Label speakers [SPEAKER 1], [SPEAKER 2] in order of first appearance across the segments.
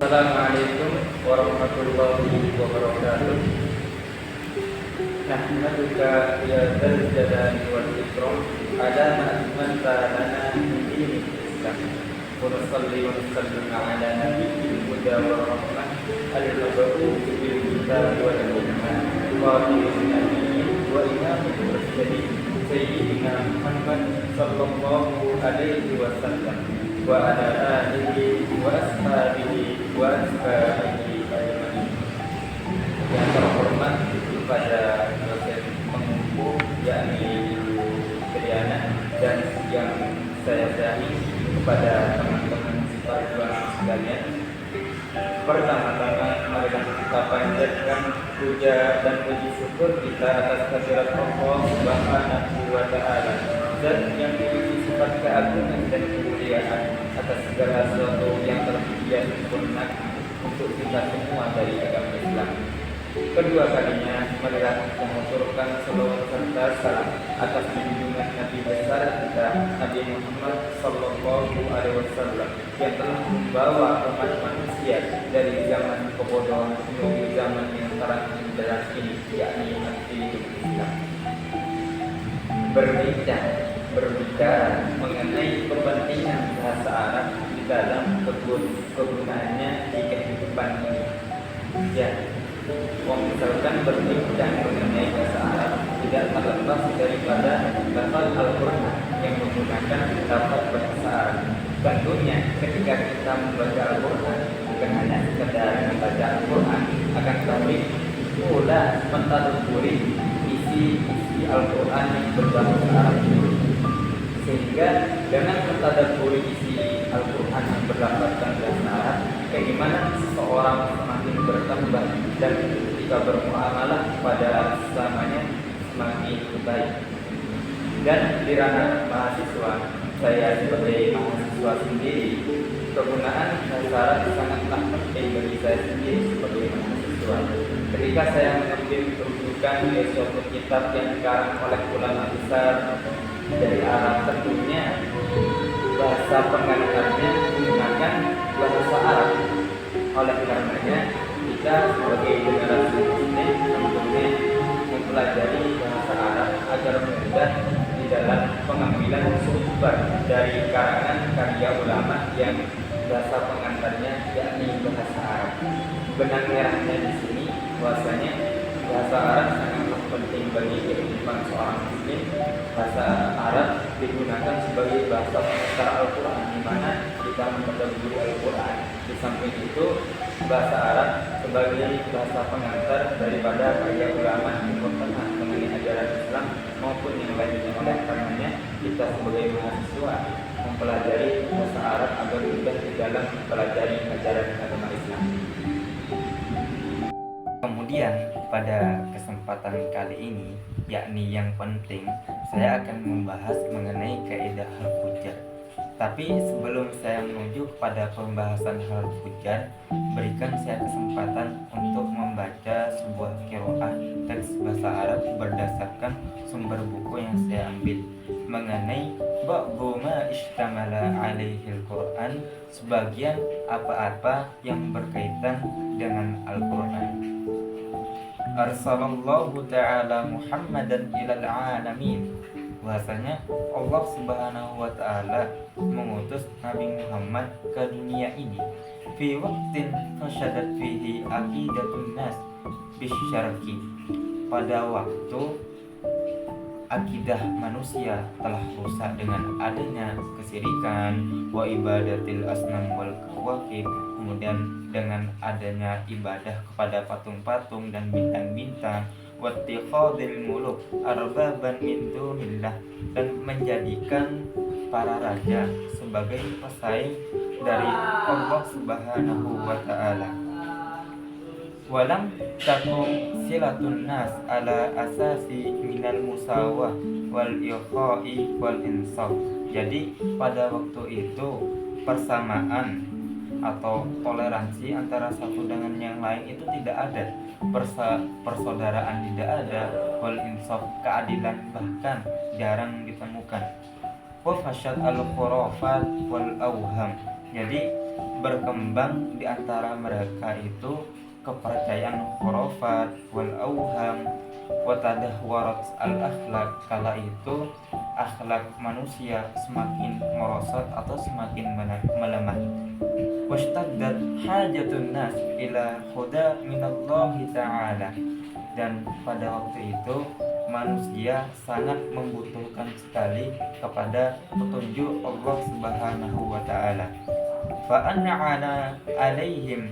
[SPEAKER 1] Assalamualaikum warahmatullahi wabarakatuh. Nahmaduka ya dzal jalali wal ikram ala ma akmalta lana min dinil Islam. Wa nusalli wa nusallim ala nabiyyil huda war rahmah al-mab'uts bil kitab wal hikmah wa nabiyyin wa imamil mursalin sayyidina Muhammad sallallahu alaihi wasallam wa ala alihi wa ashabihi wa ashabihi ajma'in. Yang terhormat kepada dosen pengumpul yakni Ibu Triana, dan yang saya sayangi kepada teman-teman perjuangan sekalian. Pertama-tama marilah kita panjatkan puja dan puji syukur kita atas kehadirat Allah Subhanahu wa taala, dan yang memiliki sifat keagungan dan kemuliaan atas segala sesuatu yang terpuji dan sempurna untuk kita semua dari agama Islam. Kedua kalinya marilah mengaturkan salawat serta salam atas junjungan Nabi besar kita Nabi Muhammad sallallahu alaihi wasallam yang telah membawa umat manusia dari zaman kebodohan menuju zaman yang terang benderang ini, yakni akhir Islam. Berbicara mengenai kepentingan bahasa Arab di dalam kegunaannya di kehidupan ini. Ya, misalkan berbincang mengenai bahasa Arab tidak terlepas daripada lafaz Al-Quran yang menggunakan lafaz bahasa Arab. Tentunya ketika kita membaca Al-Quran bukan hanya sekedar membaca Al-Quran, akan tetapi pula mentadabburi isi Al-Quran yang berbahasa Arab itu. Sehingga dengan mentadabburi isi Al-Quran yang berlafazkan bahasa Arab, bagaimana seseorang semakin bertambah dan ketika bermuamalah pada sesamanya semakin baik. Dan di ranah mahasiswa, saya sebagai mahasiswa sendiri, kegunaan bahasa Arab sangatlah penting bagi saya sendiri sebagai mahasiswa. Ketika saya mengambil rujukan di suatu kitab yang dikarang oleh ulama besar dari Arab, tentunya bahasa pengantarnya menggunakan bahasa Arab. Oleh karenanya kita sebagai generasi muslim tentunya mempelajari bahasa Arab agar mudah di dalam pengambilan sumber dari karangan karya ulama yang bahasa pengantarnya yakni bahasa Arab. Benang merahnya di sini bahwasanya bahasa Arab sangatlah penting bagi kehidupan seorang muslim. Bahasa Arab digunakan sebagai bahasa pengantar Al-Quran, di mana kita mentadabburi Al-Quran. Di samping itu, bahasa Arab sebagai bahasa pengantar daripada karya ulama yang bertentangan mengenai ajaran Islam maupun yang lainnya. Oleh karenanya kita sebagai mahasiswa mempelajari bahasa Arab agar mudah di dalam mempelajari ajaran agama Islam.
[SPEAKER 2] Kemudian pada kesempatan kali ini, yakni yang penting, saya akan membahas mengenai kaidah huruf jar. Tapi sebelum saya menuju kepada pembahasan huruf jar, berikan saya kesempatan untuk membaca sebuah qiraah teks bahasa Arab berdasarkan sumber buku yang saya ambil mengenai ba'dhu ma ishtamala alaihil Quran, sebagian apa-apa yang berkaitan dengan Al-Quran. Arsalallahu ta'ala Muhammadan ilal alamin. Bahasanya Allah Subhanahu wa ta'ala mengutus Nabi Muhammad ke dunia ini fi waqtin fashadat fihi aqidatun nas bisyarki, pada waktu akidah manusia telah rusak dengan adanya kesirikan wa ibadatil asnam wal kawakib, kemudian dengan adanya ibadah kepada patung-patung dan bintang-bintang, wattikhadil muluk arbaban min dunillah, dan menjadikan para raja sebagai pesaing dari Allah Subhanahu wa ta'ala. Walam takum silatun nas ala asasi minal musawah wal ikhai wal insaf. Jadi pada waktu itu persamaan atau toleransi antara satu dengan yang lain itu tidak ada, persaudaraan tidak ada, wal insaf, keadilan bahkan jarang ditemukan. Wa fasyad al khurafat wal awham. Jadi berkembang di antara mereka itu kepercayaan khurafat wal auham wa tadahwarat al akhlak. Kala itu akhlak manusia semakin merosot atau semakin melemah. Washtaddat hajatun nas ila huda minallahi ta'ala. Dan pada waktu itu manusia sangat membutuhkan sekali kepada petunjuk Allah Subhanahu wa taala. Fa an'ana alaihim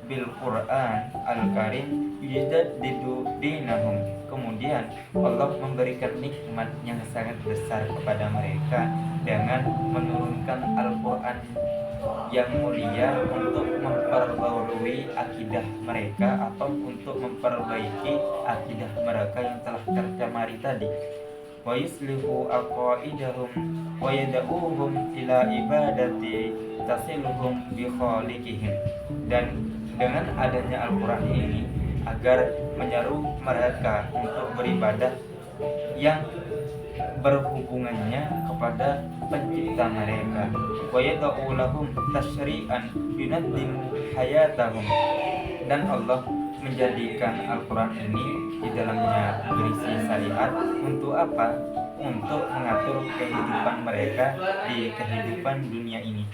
[SPEAKER 2] bil Qur'an al-Karim yujaddidu dinahum. Kemudian Allah memberikan nikmat yang sangat besar kepada mereka dengan menurunkan Al-Qur'an yang mulia untuk memperbarui akidah mereka atau untuk memperbaiki akidah mereka yang telah tercemari tadi. Wa yuslihu aqaidahum wa yad'uhum ila ibadati tasiluhum bi khaliqihim. Dan dengan adanya Al-Qur'an ini agar menyeru mereka untuk beribadah yang berhubungannya kepada pencipta mereka. Wa yad'u lahum tasyri'an yunaddimu hayatahum. Dan Allah menjadikan Al-Quran ini di dalamnya berisi syariat untuk apa? Untuk mengatur kehidupan mereka di kehidupan dunia ini.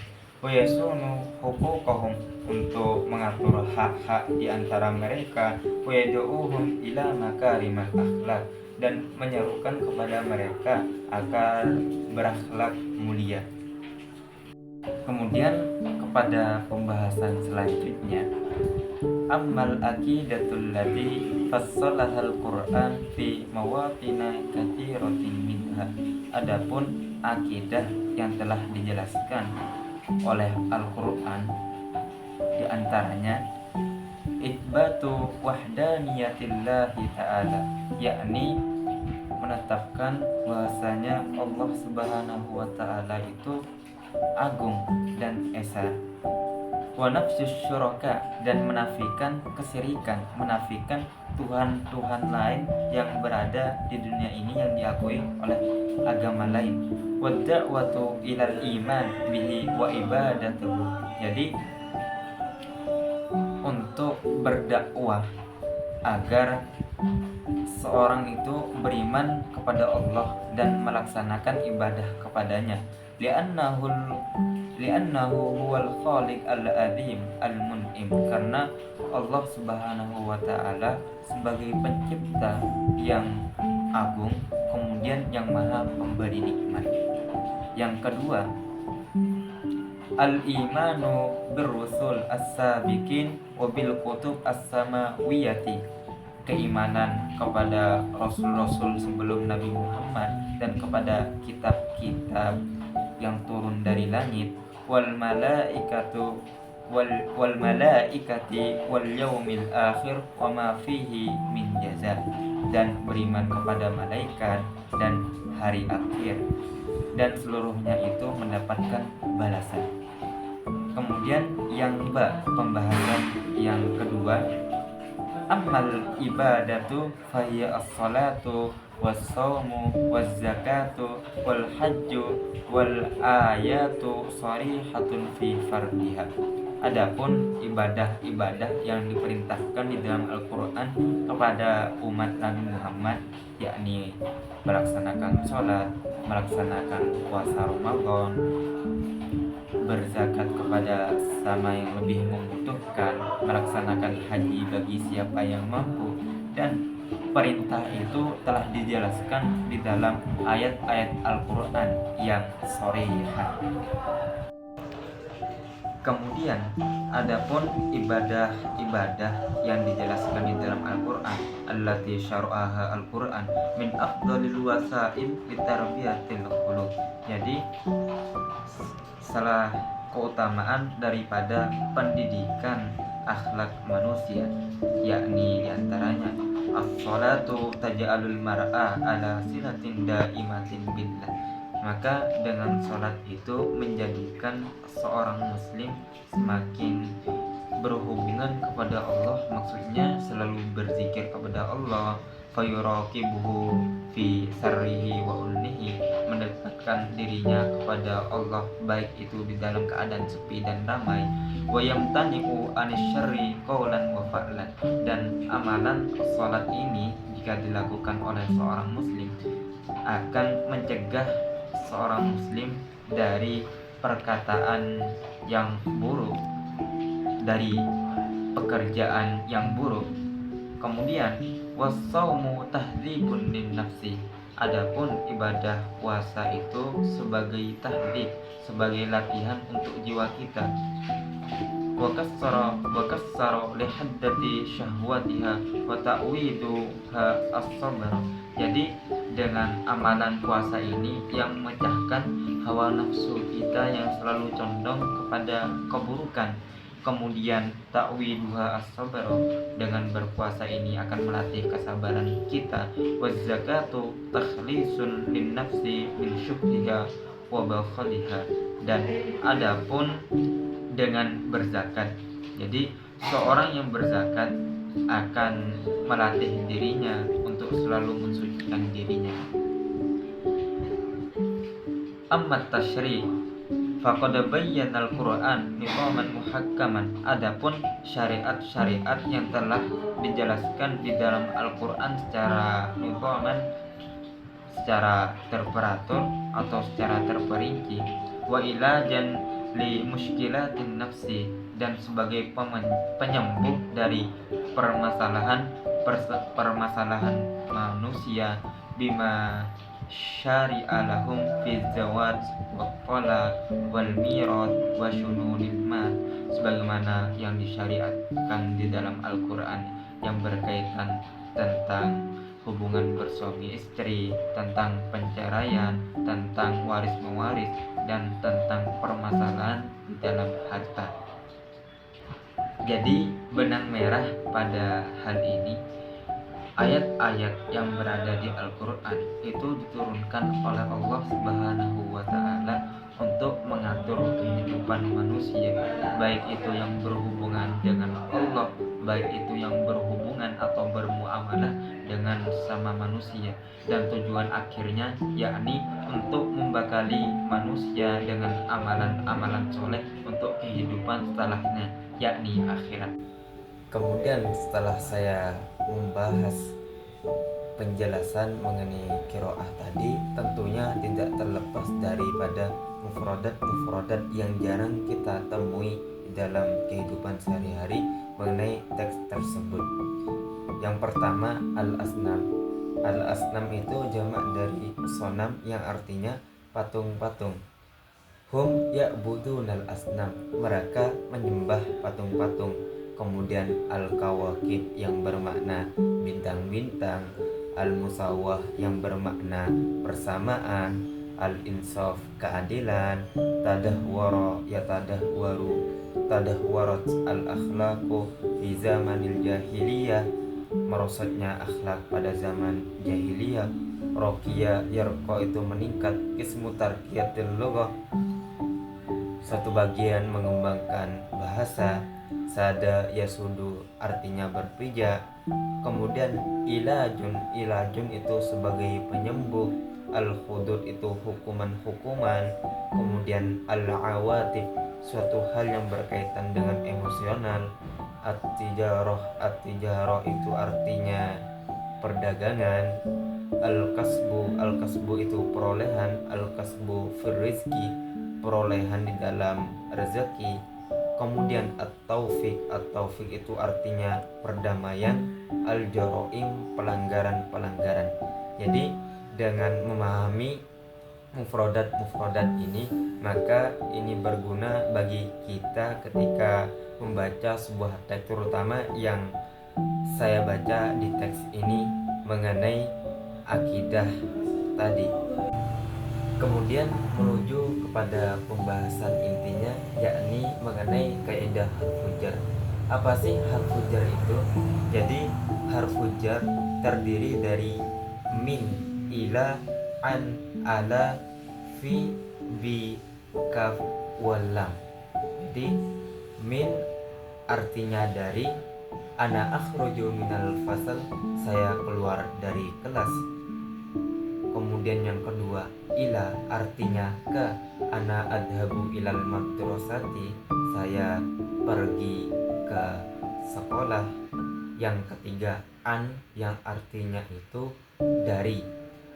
[SPEAKER 2] Wa yasunu huquqahum, untuk mengatur hak-hak di antara mereka. Wa yad'uhum ila makarimal akhlak, dan menyerukan kepada mereka agar berakhlak mulia. Kemudian kepada pembahasan selanjutnya, ammal aqidatul lati fassalahal Qur'an fi mawatina katsiratin minha. Adapun akidah yang telah dijelaskan oleh Al-Qur'an, di antaranya itsbatu wahdaniyatillahi ta'ala, yakni menetapkan bahwasanya Allah Subhanahu wa taala itu agung dan esa. Wa nafsus syuraka, dan menafikan kesyirikan, menafikan tuhan-tuhan lain yang berada di dunia ini yang diakui oleh agama lain. Wa da'watu ilal iman bihi wa ibadatuhu. Jadi untuk berdakwah agar seorang itu beriman kepada Allah dan melaksanakan ibadah kepadanya. Li'annahu huwal khaliq al-azim al-mun'im, karena Allah Subhanahu wa taala sebagai pencipta yang agung, kemudian yang maha pemberi nikmat. Yang kedua, al-imanu bir-rusul as-sabiqin wa bil kutub as-samawiyati, keimanan kepada rasul-rasul sebelum Nabi Muhammad dan kepada kitab-kitab yang turun dari langit, wal malaikatu wal malaikati wal yaumil akhir wa ma fihi min jaza, dan beriman kepada malaikat dan hari akhir dan seluruhnya itu mendapatkan balasan. Kemudian yang pembahasan yang kedua, ammal ibadatu fahiya as-salatu was-shaumu waz-zakatu wal hajju wal ayatu sharihatun fi fardiha. Adapun ibadah-ibadah yang diperintahkan di dalam Al-Qur'an kepada umat Nabi Muhammad, yakni melaksanakan sholat, melaksanakan puasa Ramadan, berzakat kepada sama yang lebih membutuhkan, melaksanakan haji bagi siapa yang mampu, dan perintah itu telah dijelaskan di dalam ayat-ayat Al-Quran yang shorihah. Kemudian adapun ibadah-ibadah yang dijelaskan di dalam Al-Quran, allati syara'aha Al-Quran min afdhalil wasail litarbiyatil qulub. Jadi salah keutamaan daripada pendidikan akhlak manusia, yakni diantaranya as-salatu taj'alul mar'a ala silatin daimatin billah. Maka dengan sholat itu menjadikan seorang muslim semakin berhubungan kepada Allah, maksudnya selalu berzikir kepada Allah, fayuraqibuhu fi sarrihi wa ulnihi, mendekatkan dirinya kepada Allah baik itu di dalam keadaan sepi dan ramai, wa yamtani'u anisyarri qawlan wa fa'lan, dan amalan salat ini jika dilakukan oleh seorang muslim akan mencegah seorang muslim dari perkataan yang buruk, dari pekerjaan yang buruk. Kemudian wasaumu tahdhibun lin nafsi, adapun ibadah puasa itu sebagai tahdhib, sebagai latihan untuk jiwa kita. Wa kassara li haddati syahwatiha wa ta'widuha as-sabr. Jadi dengan amalan puasa ini yang memecahkan hawa nafsu kita yang selalu condong kepada keburukan. Kemudian ta'widuha as-sabr, dengan berpuasa ini akan melatih kesabaran kita. Wa zakatu takhlisun lin nafsi min syuhriha wa bakhaliha, dan adapun dengan berzakat, jadi seorang yang berzakat akan melatih dirinya untuk selalu mensucikan dirinya. Amma tasyri' faqad bayyana al-Qur'an nizaman muhakkaman, adapun syariat-syariat yang telah dijelaskan di dalam Al-Qur'an secara nizaman, secara terperatur atau secara terperinci, wa ilajan li musykilatin nafsi, dan sebagai penyembuh dari permasalahan manusia, bima syari'a lahum fi zawaj wa talaq wal mirat wa syununil mal, sebagaimana yang disyariatkan di dalam Al-Qur'an yang berkaitan tentang hubungan bersuami istri, tentang penceraian, tentang waris mewaris, dan tentang permasalahan di dalam harta. Jadi benang merah pada hal ini, ayat-ayat yang berada di Al-Qur'an itu diturunkan oleh Allah Subhanahu wa Ta'ala untuk mengatur kehidupan manusia, baik itu yang berhubungan dengan Allah, baik itu yang berhubungan atau bermuamalah dengan sesama manusia, dan tujuan akhirnya yakni untuk membekali manusia dengan amalan-amalan soleh untuk kehidupan setelahnya, yakni akhirat. Kemudian setelah saya membahas penjelasan mengenai qiraah tadi, tentunya tidak terlepas daripada mufradat yang jarang kita temui di dalam kehidupan sehari-hari mengenai teks tersebut. Yang pertama, al-asnam. Al-asnam itu jamak dari sonam yang artinya patung-patung. Hum ya'budunal asnam, mereka menyembah patung-patung. Kemudian al-kawakib yang bermakna bintang-bintang, al-musawwah yang bermakna persamaan, al-insaf keadilan, tadahwara yatadahwaru, tadahwarat al-akhlaqu fi zamanil jahiliyah, merosotnya akhlak pada zaman jahiliyah. Roqiya yarqa itu meningkat, ismu tarqiyatil lughah, satu bagian mengembangkan bahasa. Sada yasudu artinya berpijak. Kemudian ilajun itu sebagai penyembuh. Al-hudud itu hukuman-hukuman. Kemudian al-awatif suatu hal yang berkaitan dengan emosional. At-tijarah itu artinya perdagangan. Al-kasbu itu perolehan. Al-kasbu fir rizki, perolehan di dalam rezeki. Kemudian at-taufik itu artinya perdamaian. Al-jaraim pelanggaran-pelanggaran. Jadi dengan memahami mufradat ini, maka ini berguna bagi kita ketika membaca sebuah teks, terutama yang saya baca di teks ini mengenai akidah tadi. Kemudian menuju kepada pembahasan intinya, yakni mengenai kaidah harfu jar. Apa sih harfu jar itu? Jadi harfu jar terdiri dari min, ila, an, ala, fi, bi, kaf, wal lam. Jadi min artinya dari, Ana akhruju minal fasal, saya keluar dari kelas. Kemudian yang kedua, ila artinya ke, ana adhabu ilal madrasati, saya pergi ke sekolah. Yang ketiga, an yang artinya itu dari,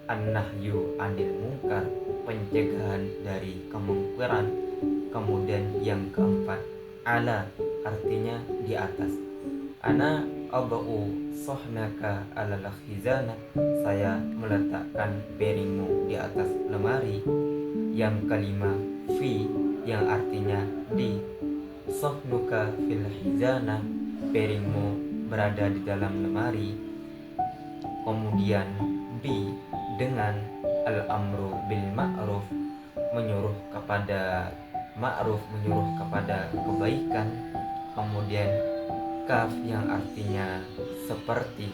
[SPEAKER 2] an-nahyu anil munkar, pencegahan dari kemungkaran. Kemudian yang keempat, ala artinya di atas, ana abau sohnaka alal khizanah, saya meletakkan piringmu di atas lemari. Yang kelima, fi yang artinya di, sohnuka fil khizanah, piringmu berada di dalam lemari. Kemudian bi dengan, al amru bil ma'ruf, menyuruh kepada ma'ruf, menyuruh kepada kebaikan. Kemudian kaf yang artinya seperti,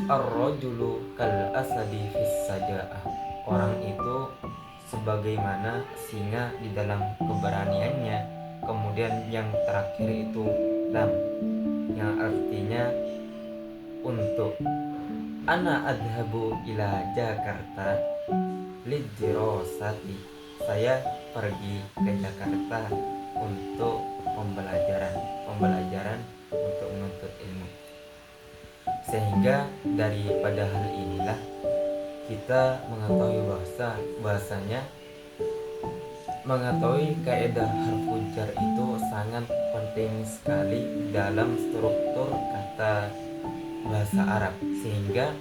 [SPEAKER 2] ar-rajulu kal asadi fis saja'ah, orang itu sebagaimana singa di dalam keberaniannya. Kemudian yang terakhir itu lam yang artinya untuk, ana adhabu ila Jakarta lidirosati, saya pergi ke Jakarta untuk pembelajaran untuk menuntut ilmu. Sehingga daripada hal inilah kita mengetahui bahasanya mengetahui kaidah harfu jar itu sangat penting sekali dalam struktur kata bahasa Arab, sehingga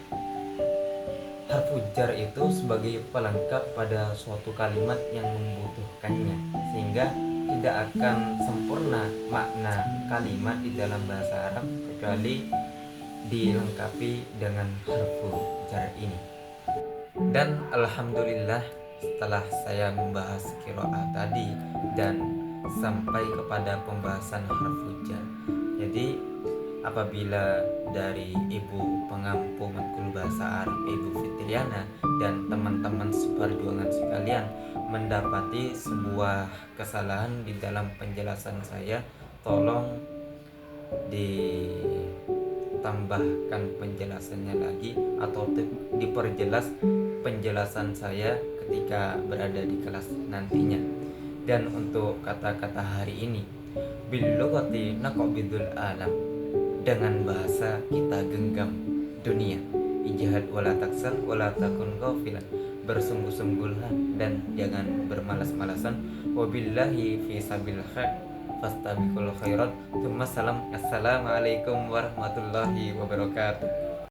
[SPEAKER 2] harfu jar itu sebagai pelengkap pada suatu kalimat yang membutuhkannya, sehingga tidak akan sempurna makna kalimat di dalam bahasa Arab kecuali dilengkapi dengan harfu jar ini. Dan alhamdulillah, setelah saya membahas qiraah tadi dan sampai kepada pembahasan harfu jar, jadi apabila dari Ibu pengampu matkul bahasa Arab, Ibu Fitriana, dan teman-teman seperjuangan sekalian mendapati sebuah kesalahan di dalam penjelasan saya, tolong ditambahkan penjelasannya lagi atau diperjelas penjelasan saya ketika berada di kelas nantinya. Dan untuk kata-kata hari ini, bil lughati naqbidul alam, dengan bahasa kita genggam dunia. Ijhad wala taksal wala takun ghafilan, bersungguh-sungguhlah dan jangan bermalas-malasan. Wabillahi fi sabil khair fastabiqul khairat. Assalamualaikum warahmatullahi wabarakatuh.